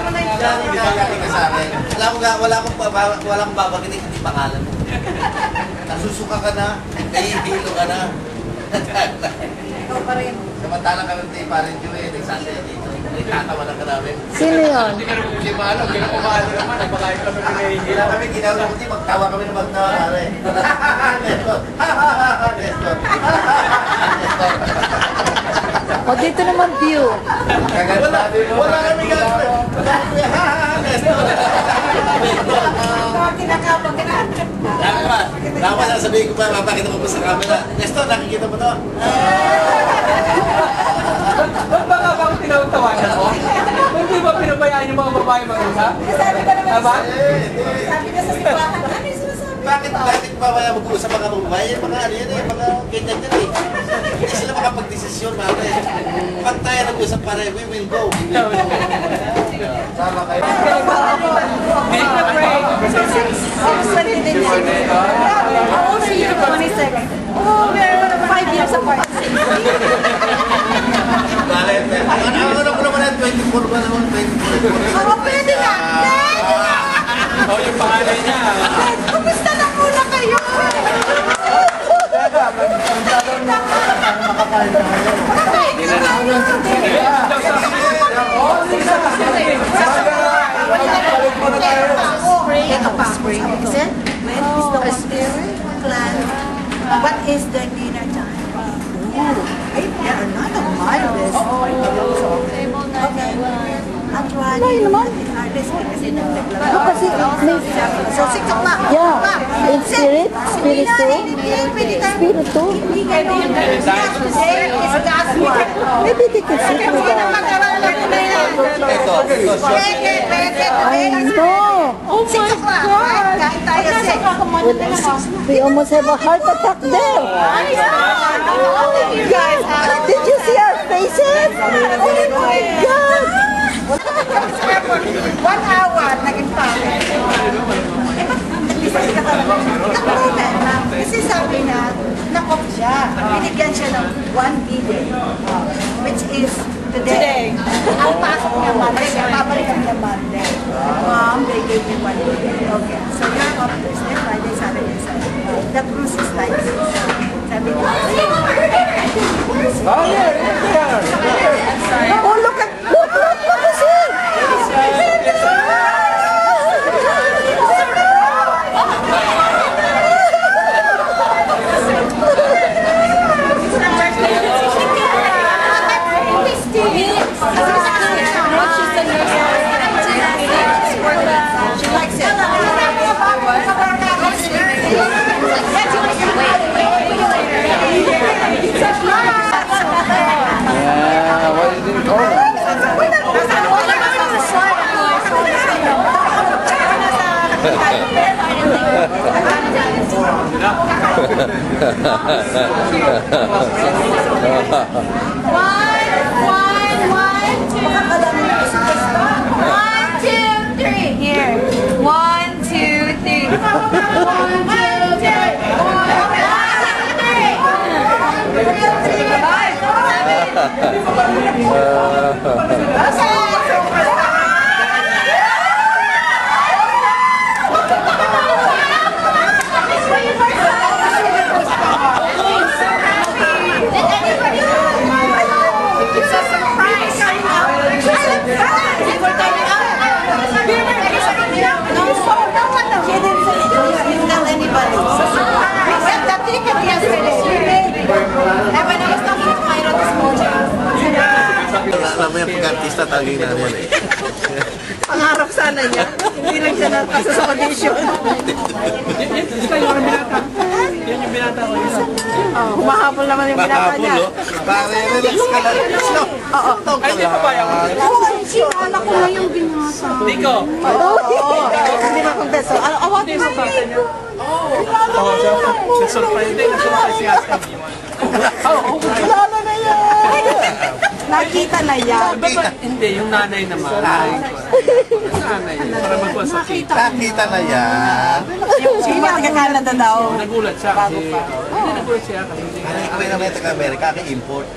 Galing ka sa akin. Wala akong babagitin, hindi pangalan mo. Nasusuka ka na, nahihilo ka na. Ikaw pa rin. Samantalang kami tayo parang Joey, nagsasaya dito. Tatawa na ka namin. Sino yun? Hindi maalo, kinakumalo naman. Nagpakain kami nahihilo. Kami ginagawa ko din, magtawa kami na magtawa. Nestor. Nestor. O, dito naman view. Wala kami gagawin. Nestor. Kinakabang ka na. Dapat sasabihin ko pa, mapakita ko pa sa camera. Nestor, nakikita mo to? Ba't ba nga bang tinatawanan mo? Hindi ba pinabayaan yung mga babae mag-usap? Sabi ka naman. Aba? Sabi ka sa simbahan. Ano yung sinasabi? Bakit pa wala mag-uusap mga babae? Mga ano yan eh, mga ganyan yan eh. Hindi sila makapag-desisyon, mga eh. Pag tayo nag-usap pare, we will go. Sama kayo. Make a break! 6:20 din yan. How old are you? 27. Oh, meron 5 years apart. Bakit? Ano ko naman yan? 24 ba naman? 24. Oo, pwede na. Oh, yung pangalan niya. Kumusta na muna kayo? Spring. Is it? When is the spirit plan? What is the dinner time? They are not a mild. Okay. Actually, artist kasi naglaglaro. Kasi may... So, 6 o'clock. Yeah. In spirit? Spirit too? Spirit too? Maybe they can sit with us. I know. Oh my God! Kahit tayo We almost have a heart attack there. Did you see our faces? Oh my God! 1 hour, naging pangit. Kasi sabi na, na-off siya. Binigyan siya ng 1 billion, which is today. Ang pasok niya Monday, babalik kami ng Monday. Mom, they gave me 1 billion. Okay, so you're off Thursday, Friday, Saturday, Sunday. The cruise is like this. Sabi niya, Oh, yeah. Oh, look at... Look at this! Mamaya pag-artista taging na yan eh. pangarap sana niya. Hindi lang siya nakasa sa audition. Yan yung binata ko. Humahabol naman yung binata niya. Pare, relax ka lang. Slow. Oo. Ay, hindi pa ba yan? Sinala ko na yung binata. Diko. Hindi ba kontesto? Awati mo ba? Oo, na-surprise din. Na-surprise si Ascam. Kilala na yan! Nakita na yan. Hindi, yung nanay naman. Nanay, para magkuha sa kita. Nakita na yan. Sino ang Canada daw? Nagulat siya kasi. Hindi nagulat siya kasi. Kami naman taga-Amerika, import.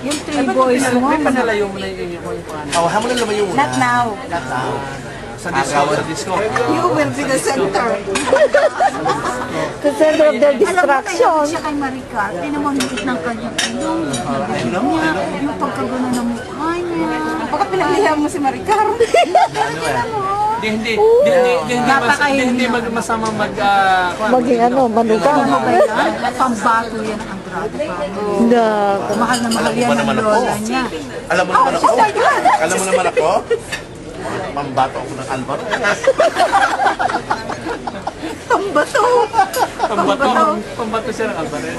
Yung three boys mo. May panalayo mo na yung pangalan. Awahan mo na lumayo muna. Not now. Not now. Sa disco. You will be the center. The center of their Alam mo, kaya distraction. siya kay Maricar, pinamangit ng kanyang ilong, niya, yung pagkagano ng mukha niya. Baka pinaglihan mo si Maricar. Hindi Napakain masama Maging ano, manugang. Ano ba yan? Pambato yan ang grabe pa. Na, Mahal na mahal yan Alam mo ang naman ako. lola niya. Alam mo naman ako. Alam mo naman ako. Pambato ako ng Alvaro. Pambato! Pambato siya ng Alvarez.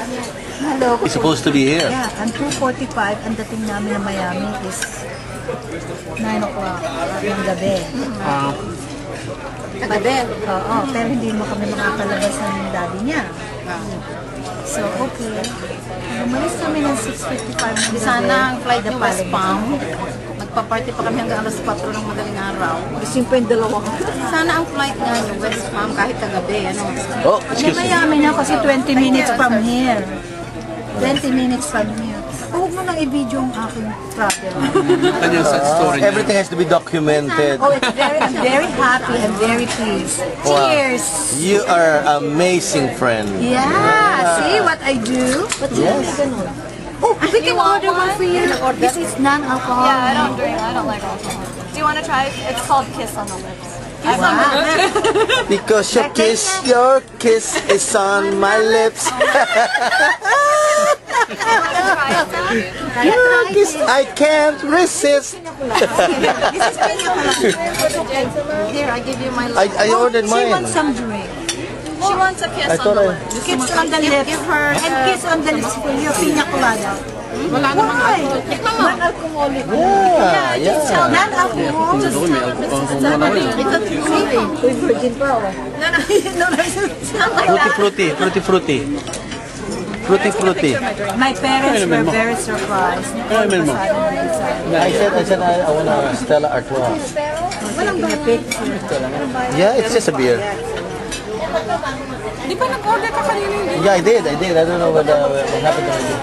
Hello. He's supposed to be here. Yeah, ang 2:45, ang dating namin ng Miami is 9 o'clock ng gabi. Gabi? Oo, pero hindi mo kami makakalabas ng daddy niya. So, okay. Umalis kami ng 6:55 ng gabi. Sana ang flight niyo West Palm. Magpa-party pa kami hanggang alas 4 ng madaling araw. Gusto pa yung dalawa. Sana ang flight nga niyo West Palm kahit kagabi. Ano? Oh, excuse me. Miami na kasi 20 minutes from here. 20 minutes from here. Huwag mo nang i-video ang aking travel. Kanyang sad story niya. Everything has to be documented. Oh, I'm very happy and very pleased. Cheers! You are amazing friend. Yeah! See what I do? Yes. Oh, we can order one for you. This is non-alcohol. Yeah, I don't like alcohol. Do you want to try? It's called Kiss on the Lips. Kiss on the lips. Because your kiss is on my lips. Your kiss, I can't resist. This is pina Here, I give you my I lips. ordered She mine. wants some drink. She wants a kiss I on thought the I- lips. Kiss on the lips. Give her And kiss on the lips for your pina colada. Wala namang Why? Tikman mo. Non-alcoholic. Yeah, yeah. Non-alcohol. Uy, virgin pa ako. Fruity. My parents were very surprised. I said I want a Stella Artois. Taking a picture. Yeah, it's just a beer. Di ba nag-order ka kanina hindi? Yeah, I did. I don't know what happened to me.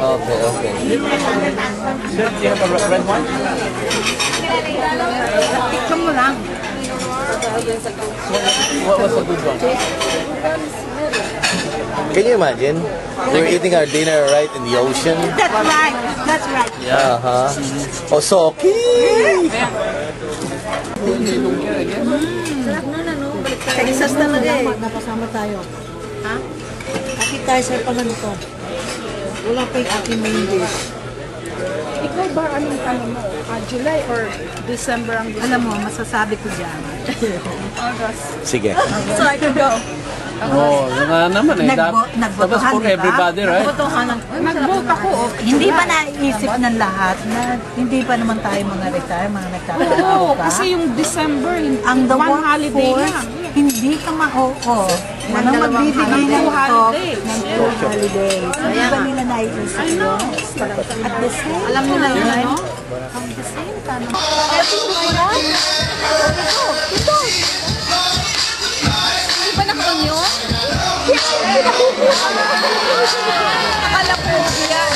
Okay. You have a red wine? Tikman mo lang. What was a good one? Can you imagine? We're eating our dinner right in the ocean. That's right. That's right. Oh, Soki! Texas talaga eh. Napasama tayo. Ha? Kasi tayo sa palanto. Wala pa yung aking main dish. Ikaw ba anong ano mo? July or December ang gusto? Alam mo, masasabi ko dyan. August. Sige. So I can go. Oh, naman eh. Tapos Nagbotohan, for di ba? everybody, right? Botohanan. Nag-vote ako. Hindi ba naisip ng lahat na hindi pa naman tayo mga retire, mga nagtatrabaho Oo, pa? kasi yung December, Ang the one holiday workforce, lang. hindi ka ma-oo. Walang magbibigay ng holiday. ng 2 holidays. Hindi ba nila naiisip yun? At the same Alam nila yun, no? At the same time, Di ba naka-on yun? Akala ko yan.